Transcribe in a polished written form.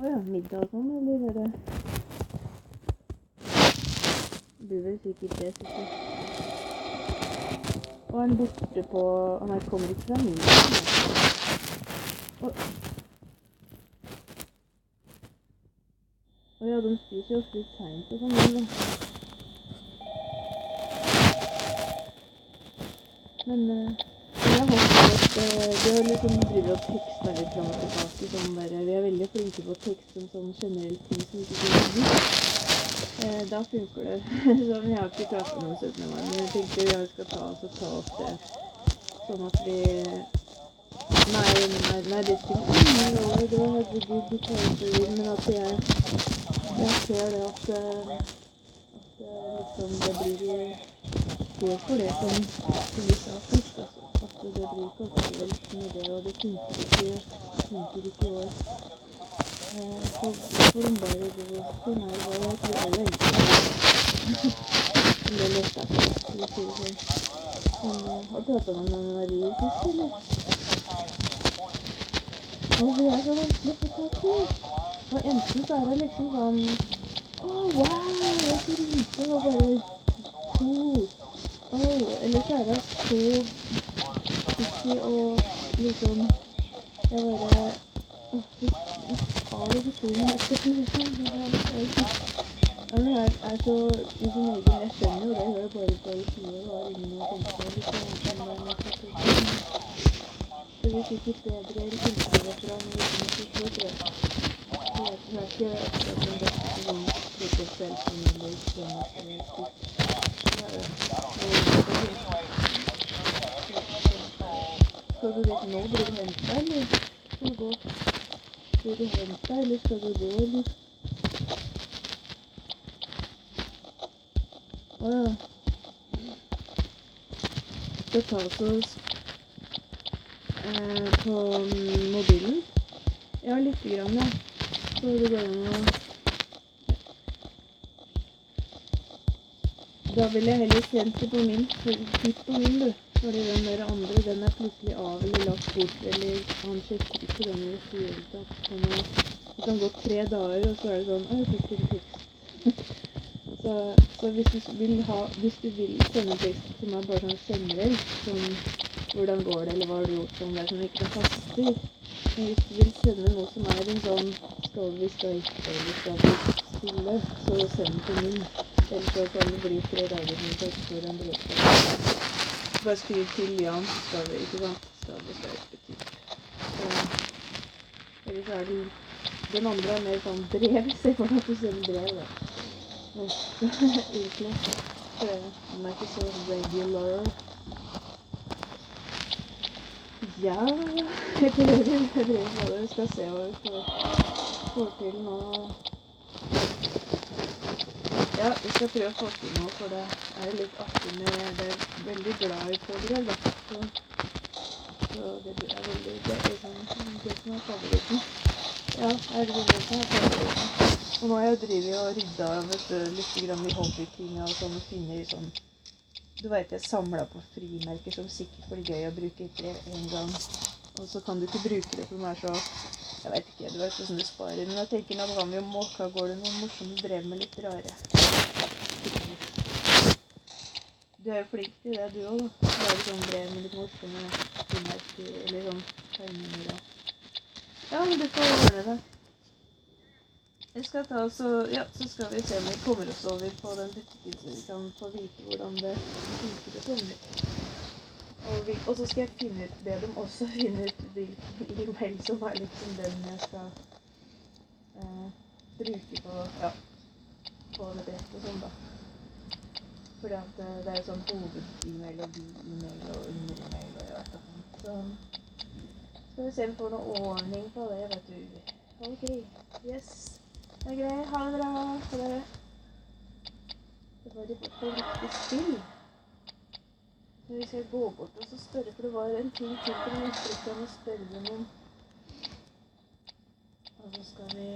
Åja, middag og sånn, eller er det? Det blir vel sikkert det, sikkert. Og er han borte på... Han kommer ikke fra middag. Åja, de spiser jo ofte litt sent og sånn, da. Men jeg håper at de har liksom drivet og tekstet litt frem og tilbake, sånn der, vi er veldig flinke på å tekste om sånn generelt ting som ikke går ut. Da funker det. Så vi har ikke pratet om 17. mai, men jeg tenkte vi skal ta opp det, sånn at vi... Nei, det spiller ingen rolle, det var herregud, du tar ut det, men at jeg ser det at liksom det blir går for det som vi sa først, altså. At det blir ikke aktuelt med det, og det funker ikke i år. Så får de bare gå for meg, og jeg tror alle ønsker det lett for å si det sånn. Men har du pratet om noen Marie sist, eller? Og det er så vanskelig å få tak i. Og enten så er det liksom sånn, wow, jeg er så lite, og bare eller så er det så stikkig og liksom, jeg bare, vi tar det historien etterpå, liksom. Det er så i sin egen, jeg skjønner jo det, jeg hører bare på alle sider, og har ingen å tenke på, liksom, det blir sikkert bedre innskrivet fra når vi kommer til slutt, det er ikke akkurat den beste som liker selv som eller skjønner seg styrt. Skal du liksom nå, blir du hentet, eller skal du gå? Blir du hentet, eller skal du gå, eller? Åja. Skal ta oss på mobilen. Ja, litt grann, ja. Så det går an å... Da vil jeg heller sendt det på min, titt på min, du. Fordi den der andre, den er plutselig av eller lagt bort, eller han sjekker ikke den eller sier det at det kan gå 3 dager, og så er det sånn, jeg fikk ikke tekst. Så hvis du vil sende tekst til meg bare sånn generelt, sånn, hvordan går det, eller hva har du gjort, sånn der som ikke det haster. Men hvis du vil sende noe som er en sånn, skal vi stille, så send til min. Ellers så kan det bli 3 dager med tekst for en brødstad. Bare skriv til Jan, skal vi, ikke sant? Skal vi betyr. Ellers er den andre er mer sånn brev, se for deg at du sender brev, da. Egentlig. Den er ikke så regular. Ja, jeg prøver det. Vi skal se hva vi får til nå. Ja, vi skal prøve å få til noe, for det er litt artig med, det er veldig glad i fågler, da. Så det er veldig, det er sånn, det som er favoritten. Ja, er det som er favoritten. Og nå har jeg drevet og ryddet litt grann i hobbyting og sånn, og finner sånn, du vet jeg samlet på frimerker som sikkert blir gøy å bruke etter en gang. Og så kan du ikke bruke det for meg så, jeg vet ikke, du vet hvordan du sparer. Men jeg tenker når kan vi jo måka, går det noen morsomme brev med litt rare. Du er jo flink til det, du også, da. Lage sånn brev med litt morsomme frimerker, eller sånn tegninger da. Ja, men du får ordne det. Jeg skal ta så skal vi se om vi kommer oss over på den butikken, så vi kan få vite hvordan det funker og sånn. Og så skal jeg be dem også finne ut hvilken e-mail som er liksom den jeg skal bruke på det brettet og sånn da. Fordi at det er jo sånn hoved-e-mail og bi-e-mail og under-e-mail og jeg vet ikke. Så skal vi se om vi får noe ordning på det, vet du. Ok, yes. Det er greit, ha det bra, ha det. Det var de fått på riktig spill. Så vi skal gå bort og så spørre, for det var en ting til på den uttrykket å spørre dem om. Og så skal vi...